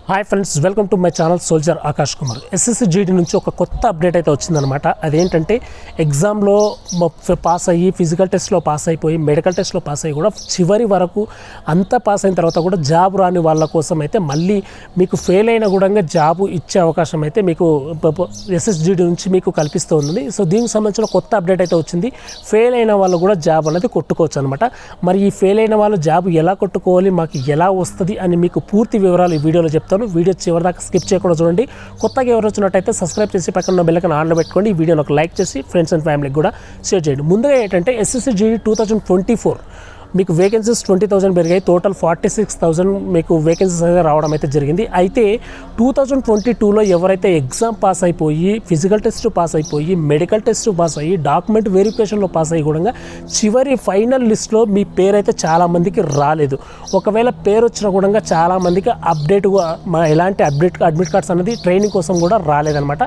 Hi friends, welcome to my channel soldier Akash Kumar. SSC GD నుంచి ఒక కొత్త అప్డేట్ అయితే వచ్చిందనమాట. అదేంటంటే ఎగ్జామ్లో పాస్ అయ్యి, ఫిజికల్ టెస్ట్లో పాస్ అయిపోయి, మెడికల్ టెస్ట్లో పాస్ అయ్యి కూడా చివరి వరకు అంతా పాస్ అయిన తర్వాత కూడా జాబ్ రాని వాళ్ళ కోసం అయితే మళ్ళీ మీకు ఫెయిల్ అయిన కూడా జాబు ఇచ్చే అవకాశం అయితే మీకు ఎస్ఎస్జిడి నుంచి మీకు కల్పిస్తుంది. సో దీనికి సంబంధించిన కొత్త అప్డేట్ అయితే వచ్చింది. ఫెయిల్ అయిన వాళ్ళు కూడా జాబ్ అనేది కొట్టుకోవచ్చు అనమాట. మరి ఈ ఫెయిల్ అయిన వాళ్ళు జాబ్ ఎలా కొట్టుకోవాలి, మాకు ఎలా వస్తుంది అని మీకు పూర్తి వివరాలు ఈ వీడియోలో చెప్తాను. వీడియో చివరి దాకా స్కిప్ చేయకుండా చూడండి. కొత్తగా ఎవరు వచ్చినట్టయితే సబ్స్క్రైబ్ చేసి పక్కన బెల్ ఐకాన్ ఆన్లో పెట్టుకోండి. ఈ వీడియోని ఒక లైక్ చేసి ఫ్రెండ్స్ అండ్ ఫ్యామిలీకి కూడా షేర్ చేయండి. ముందుగా ఏంటంటే ఎస్ఎస్సి జీడీ 2024 మీకు వేకెన్సీస్ 20,000 పెరిగాయి. టోటల్ 46,000 మీకు వేకెన్సీస్ అనేది రావడం అయితే జరిగింది. అయితే 2022లో ఎవరైతే ఎగ్జామ్ పాస్ అయిపోయి, ఫిజికల్ టెస్ట్ పాస్ అయిపోయి, మెడికల్ టెస్ట్ పాస్ అయ్యి, డాక్యుమెంట్ వెరిఫికేషన్లో పాస్ అయ్యి కూడా చివరి ఫైనల్ లిస్ట్లో మీ పేరు అయితే చాలామందికి రాలేదు. ఒకవేళ పేరు వచ్చినా కూడా చాలామందికి ఎలాంటి అడ్మిట్ కార్డ్స్ అనేది ట్రైనింగ్ కోసం కూడా రాలేదనమాట.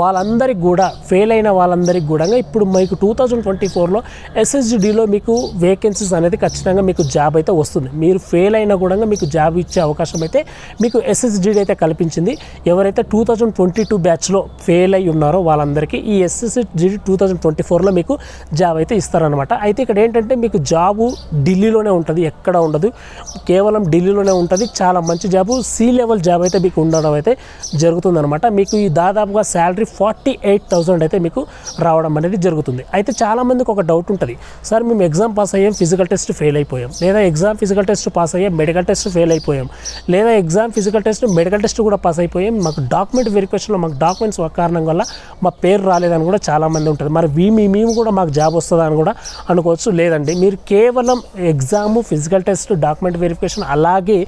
వాళ్ళందరికీ కూడా ఫెయిల్ అయిన వాళ్ళందరికీ కూడా ఇప్పుడు మీకు 2024లో ఎస్ఎస్జిడిలో మీకు వేకెన్సీస్ అనేది ఖచ్చితంగా మీకు జాబ్ అయితే వస్తుంది. మీరు ఫెయిల్ అయినా కూడా మీకు జాబ్ ఇచ్చే అవకాశం అయితే మీకు ఎస్ఎస్జిడి అయితే కల్పించింది. ఎవరైతే 2022 బ్యాచ్లో ఫెయిల్ అయి ఉన్నారో వాళ్ళందరికీ ఈ ఎస్ఎస్జిడి 2024లో మీకు జాబ్ అయితే ఇస్తారనమాట. అయితే ఇక్కడ ఏంటంటే మీకు జాబు ఢిల్లీలోనే ఉంటుంది, ఎక్కడ ఉండదు, కేవలం ఢిల్లీలోనే ఉంటుంది. చాలా మంచి జాబు, సి లెవెల్ జాబ్ అయితే మీకు ఉండడం అయితే జరుగుతుందనమాట. మీకు ఈ దాదాపుగా శాలరీ 48,000 అయితే మీకు రావడం అనేది జరుగుతుంది. అయితే చాలామందికి ఒక డౌట్ ఉంటుంది, సార్ మేము ఎగ్జామ్ పాస్ అయ్యాం, ఫిజికల్ టెస్ట్ ఫెయిల్ అయిపోయాం, లేదా ఎగ్జామ్ ఫిజికల్ టెస్ట్ పాస్ అయ్యాం, మెడికల్ టెస్ట్ ఫెయిల్ అయిపోయాం, లేదా exam physical test medical test కూడా పాస్ అయిపోయాం, మాకు డాక్యుమెంట్ వెరిఫికేషన్లో మాకు డాక్యుమెంట్స్ కారణం వల్ల మా పేరు రాలేదని కూడా చాలామంది ఉంటుంది. మరి మేము కూడా మాకు జాబ్ వస్తుందా అని కూడా అనుకోవచ్చు. లేదండి, మీరు కేవలం exam, physical test, document verification అలాగే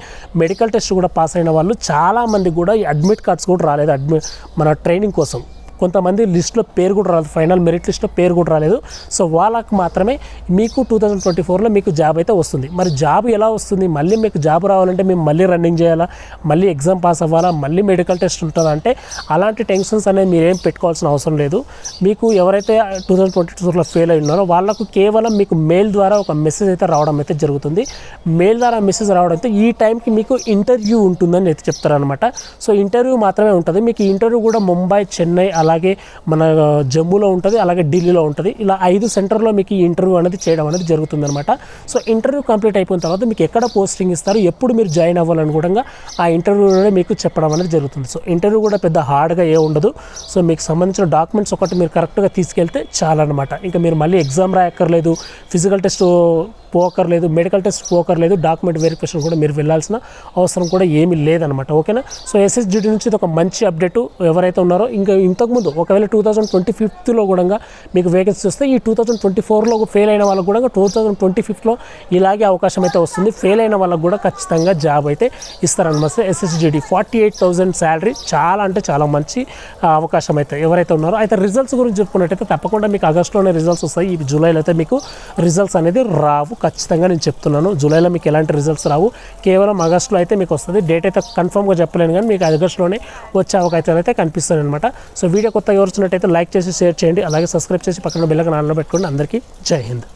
మెడికల్ టెస్ట్ కూడా పాస్ అయిన వాళ్ళు చాలామంది కూడా ఈ అడ్మిట్ కార్డ్స్ కూడా రాలేదు. మన ట్రైనింగ్ కోసం కొంతమంది లిస్ట్లో పేరు కూడా రాలేదు, ఫైనల్ మెరిట్ లిస్ట్లో పేరు కూడా రాలేదు. సో వాళ్ళకు మాత్రమే మీకు 2024లో మీకు జాబ్ అయితే వస్తుంది. మరి జాబ్ ఎలా వస్తుంది? మళ్ళీ మీకు జాబ్ రావాలంటే మేము మళ్ళీ రన్నింగ్ చేయాలా, మళ్ళీ ఎగ్జామ్ పాస్ అవ్వాలా, మళ్ళీ మెడికల్ టెస్ట్ ఉంటుందా అంటే అలాంటి టెన్షన్స్ అనేది మీరేం పెట్టుకోవాల్సిన అవసరం లేదు. మీకు ఎవరైతే 2022లో ఫెయిల్ అయి ఉన్నారో వాళ్ళకు కేవలం మీకు మెయిల్ ద్వారా ఒక మెసేజ్ అయితే రావడం అయితే జరుగుతుంది. మెయిల్ ద్వారా మెసేజ్ రావడంతో ఈ టైంకి మీకు ఇంటర్వ్యూ ఉంటుందని అయితే చెప్తారనమాట. సో ఇంటర్వ్యూ మాత్రమే ఉంటుంది. మీకు ఇంటర్వ్యూ కూడా ముంబై, చెన్నై, అలాగే మన జమ్మూలో ఉంటుంది, అలాగే ఢిల్లీలో ఉంటుంది. ఇలా 5 సెంటర్లో మీకు ఈ ఇంటర్వ్యూ అనేది చేయడం అనేది జరుగుతుంది అనమాట. సో ఇంటర్వ్యూ కంప్లీట్ అయిపోయిన తర్వాత మీకు ఎక్కడ పోస్టింగ్ ఇస్తారు, ఎప్పుడు మీరు జాయిన్ అవ్వాలని కూడా ఆ ఇంటర్వ్యూలోనే మీకు చెప్పడం అనేది జరుగుతుంది. సో ఇంటర్వ్యూ కూడా పెద్ద హార్డ్గా ఉండదు. సో మీకు సంబంధించిన డాక్యుమెంట్స్ ఒకటి మీరు కరెక్ట్గా తీసుకెళ్తే చాలన్నమాట. ఇంకా మీరు మళ్ళీ ఎగ్జామ్ రాయక్కర్లేదు, ఫిజికల్ టెస్ట్ పోకర్లేదు, మెడికల్ టెస్ట్ పోకర్లేదు, డాక్యుమెంట్ వెరిఫికేషన్ కూడా మీరు వెళ్ళాల్సిన అవసరం కూడా ఏమీ లేదనమాట. ఓకేనా? సో ఎస్ఎస్జిడి నుంచి ఇది ఒక మంచి అప్డేట్. ఎవరైతే ఉన్నారో ఇంకా ఇంతకుముందు ఒకవేళ 2025లో కూడా మీకు వేకెన్సీ వస్తే ఈ 2024లో ఫెయిల్ అయిన వాళ్ళకు కూడా 2025లో ఇలాగే అవకాశం అయితే వస్తుంది. ఫెయిల్ అయిన వాళ్ళకు కూడా ఖచ్చితంగా జాబ్ అయితే ఇస్తారనమాట. ఎస్ఎస్జిడి 48,000 శాలరీ చాలా అంటే చాలా మంచి అవకాశం అయితే ఎవరైతే ఉన్నారో. అయితే రిజల్ట్స్ గురించి చెప్పుకున్నట్టయితే తప్పకుండా మీకు ఆగస్టులోనే రిజల్ట్స్ వస్తాయి. ఈ జూలైలో అయితే మీకు రిజల్ట్స్ అనేది రావు. ఖచ్చితంగా నేను చెప్తున్నాను, జూలైలో మీకు ఎలాంటి రిజల్ట్స్ రావు, కేవలం ఆగస్టులో అయితే మీకు వస్తుంది. డేట్ అయితే కన్ఫర్మ్గా చెప్పలేను, కానీ మీకు ఆగస్టులోనే వచ్చే అవకాశం అయితే కనిపిస్తుంది అనమాట. సో వీడియో కొత్తగా ఎవరు వచ్చినట్టయితే లైక్ చేసి షేర్ చేయండి, అలాగే సబ్స్క్రైబ్ చేసి పక్కన బెల్ ఐకాన్ ఆన్లో పెట్టుకోండి. అందరికీ జై హింద్.